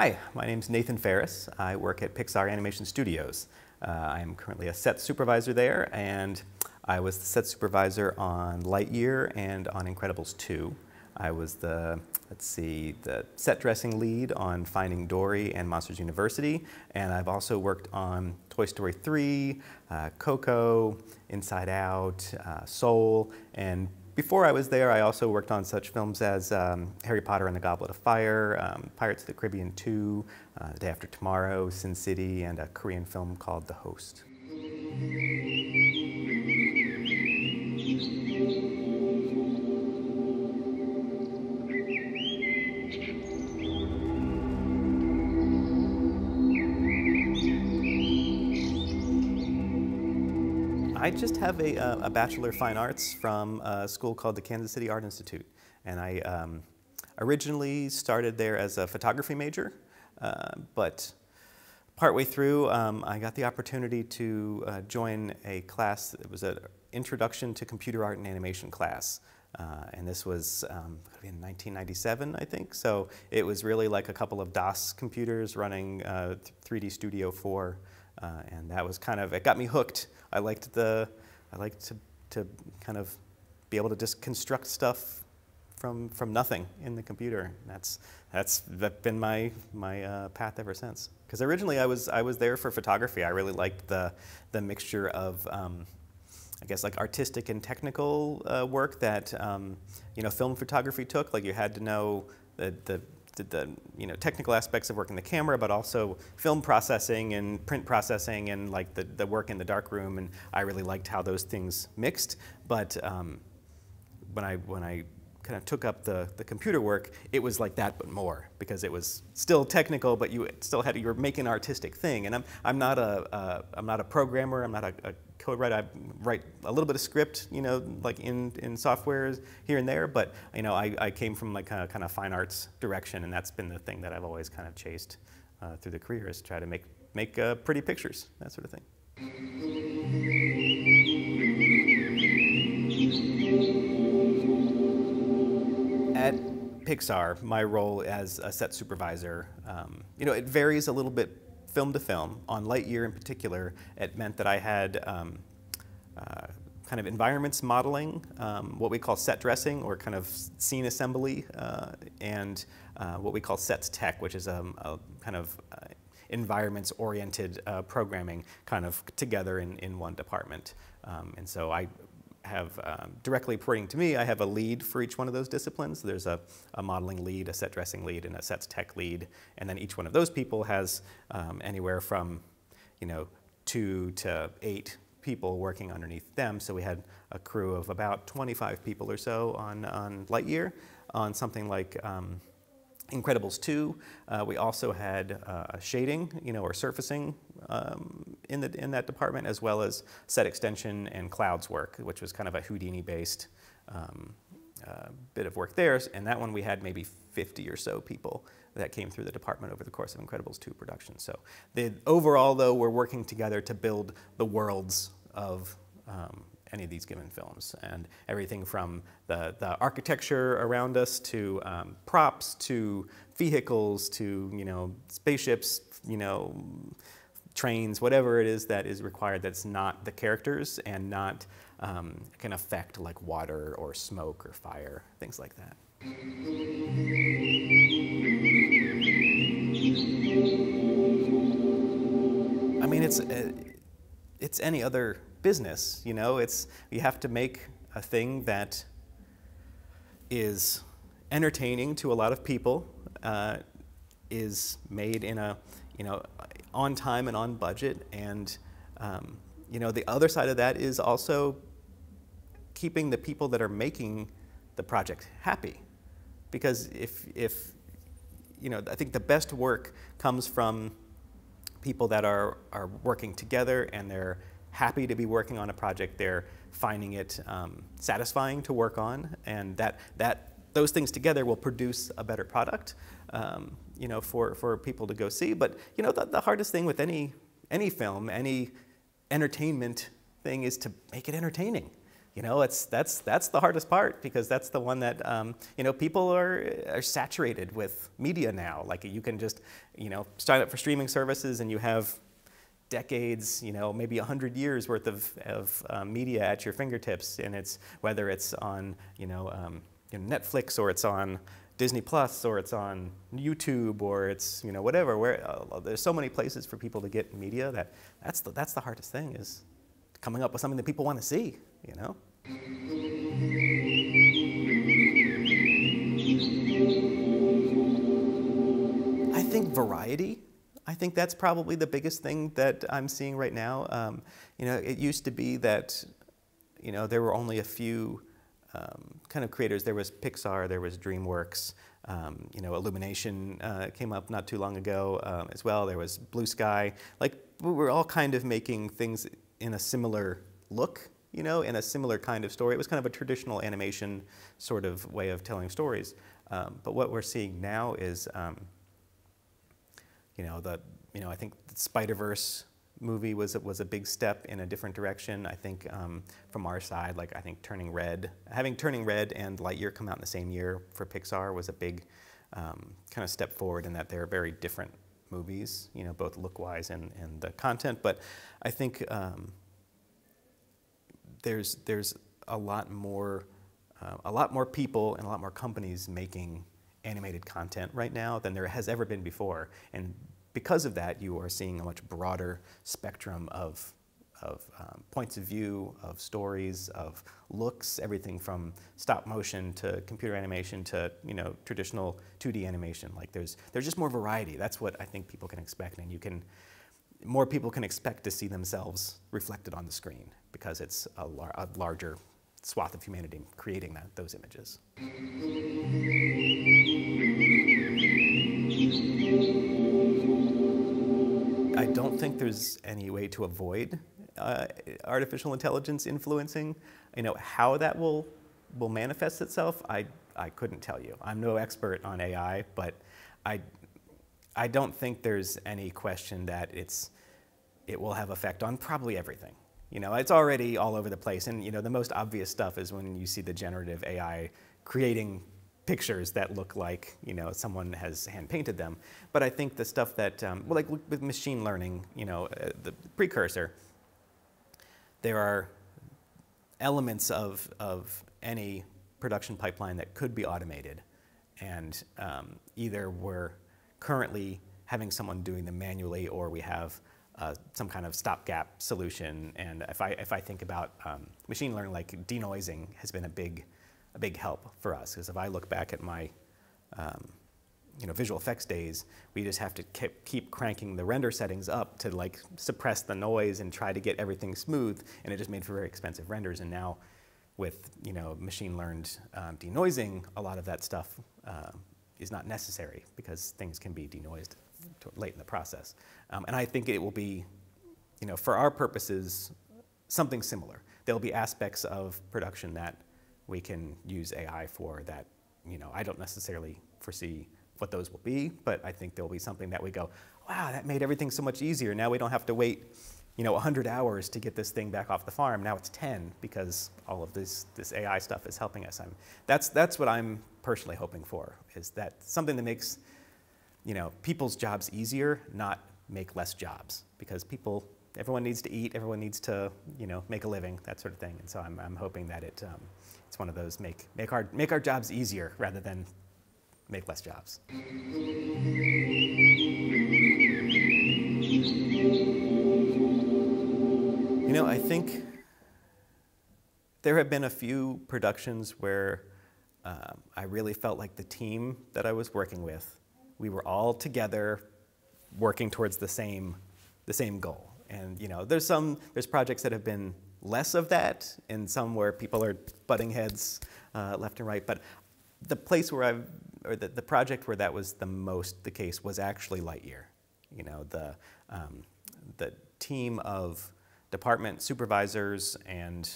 Hi, my name's Nathan Fariss. I work at Pixar Animation Studios. I am currently a set supervisor there, and I was the set supervisor on Lightyear and on Incredibles 2. I was the set dressing lead on Finding Dory and Monsters University, and I've also worked on Toy Story 3, Coco, Inside Out, Soul, and before I was there, I also worked on such films as Harry Potter and the Goblet of Fire, Pirates of the Caribbean 2, The Day After Tomorrow, Sin City, and a Korean film called The Host. I just have a Bachelor of Fine Arts from a school called the Kansas City Art Institute. And I originally started there as a photography major, but partway through I got the opportunity to join a class. It was an Introduction to Computer Art and Animation class. And this was in 1997, I think. So it was really like a couple of DOS computers running 3D Studio 4. And that was kind of, it got me hooked. I liked to kind of be able to just construct stuff from nothing in the computer. That's been my path ever since. Because originally I was there for photography. I really liked the mixture of I guess like artistic and technical work that film photography took. Like you had to know the technical aspects of working the camera, but also film processing and print processing and like the work in the darkroom, and I really liked how those things mixed. But when I kind of took up the computer work, it was like that but more, because it was still technical, but you were making an artistic thing. And I'm not a programmer. I'm not a code writer. I write a little bit of script, like in software here and there. But I came from like a kind of fine arts direction, and that's been the thing that I've always kind of chased through the career, is try to make pretty pictures, that sort of thing. At Pixar, my role as a set supervisor, it varies a little bit film to film. On Lightyear in particular, it meant that I had kind of environments modeling, what we call set dressing or kind of scene assembly, and what we call sets tech, which is a kind of environments-oriented programming kind of together in one department. And so I have directly reporting to me, I have a lead for each one of those disciplines. There's a modeling lead, a set dressing lead, and a sets tech lead. And then each one of those people has anywhere from 2 to 8 people working underneath them. So we had a crew of about 25 people or so on Lightyear. On something like Incredibles 2, we also had shading, or surfacing in that department, as well as set extension and clouds work, which was kind of a Houdini-based bit of work there. And that one we had maybe 50 or so people that came through the department over the course of Incredibles 2 production. So overall, though, we're working together to build the worlds of any of these given films, and everything from the architecture around us to props to vehicles to spaceships, trains, whatever it is that is required that's not the characters and not can affect like water or smoke or fire, things like that. I mean, it's any other business, you have to make a thing that is entertaining to a lot of people, is made in a, on time and on budget, and the other side of that is also keeping the people that are making the project happy, because if I think the best work comes from people that are working together and they're happy to be working on a project. They're finding it satisfying to work on, and those things together will produce a better product, for people to go see. But the hardest thing with any film, any entertainment thing, is to make it entertaining. that's the hardest part, because that's the one that people are saturated with media now. Like, you can just sign up for streaming services and you have decades, maybe 100 years worth of media at your fingertips, and it's whether it's on Netflix, or it's on Disney Plus, or it's on YouTube, or it's whatever. Where there's so many places for people to get media, that's the hardest thing, is coming up with something that people want to see. I think variety. I think that's probably the biggest thing that I'm seeing right now. It used to be that, there were only a few kind of creators. There was Pixar, there was DreamWorks, Illumination came up not too long ago as well. There was Blue Sky. Like, we were all kind of making things in a similar look, in a similar kind of story. It was kind of a traditional animation sort of way of telling stories. But what we're seeing now is I think the Spider-Verse movie was a big step in a different direction. I think from our side, like, I think having Turning Red and Lightyear come out in the same year for Pixar was a big kind of step forward, in that they're very different movies, both look-wise and the content. But I think there's a lot more people and a lot more companies making animated content right now than there has ever been before. And because of that, you are seeing a much broader spectrum of points of view, of stories, of looks, everything from stop motion to computer animation to traditional 2D animation. Like, there's just more variety. That's what I think people can expect, and more people can expect to see themselves reflected on the screen, because it's a larger swath of humanity creating those images. I don't think there's any way to avoid artificial intelligence influencing. How that will manifest itself, I couldn't tell you. I'm no expert on AI, but I don't think there's any question that it will have effect on probably everything. It's already all over the place, and the most obvious stuff is when you see the generative AI creating pictures that look like someone has hand painted them. But I think the stuff that like with machine learning, the precursor, there are elements of any production pipeline that could be automated, and either we're currently having someone doing them manually, or we have some kind of stopgap solution. And if I think about machine learning, like denoising has been a big help for us, because if I look back at my visual effects days, we just have to keep cranking the render settings up to like suppress the noise and try to get everything smooth, and it just made for very expensive renders. And now with machine learned denoising, a lot of that stuff is not necessary, because things can be denoised late in the process. And I think it will be, for our purposes, something similar. There'll be aspects of production that we can use AI for that, I don't necessarily foresee what those will be, but I think there'll be something that we go, wow, that made everything so much easier. Now we don't have to wait 100 hours to get this thing back off the farm. Now it's 10, because all of this AI stuff is helping us. That's what I'm personally hoping for, is that something that makes people's jobs easier, not make less jobs, because everyone needs to eat, everyone needs to make a living, that sort of thing. And so I'm hoping that it's one of those make our jobs easier rather than make less jobs. I think there have been a few productions where I really felt like the team that I was working with, we were all together working towards the same goal. And there's projects that have been less of that, and some where people are butting heads left and right. But the place where the project where that was the most the case was actually Lightyear. The team of department supervisors and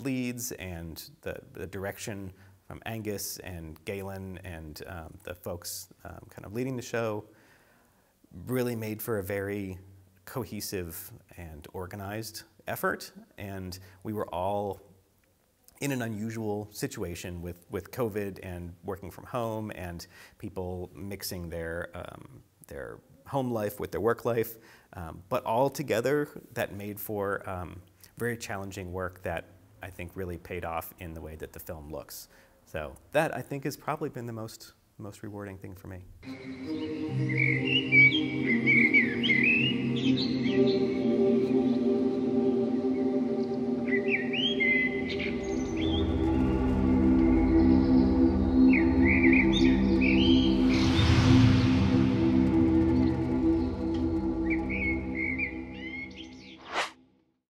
leads, and the direction from Angus and Galen and the folks kind of leading the show really made for a very cohesive and organized effort. And we were all in an unusual situation with COVID and working from home and people mixing their home life with their work life, but all together that made for very challenging work that I think really paid off in the way that the film looks. So that, I think, has probably been the most rewarding thing for me.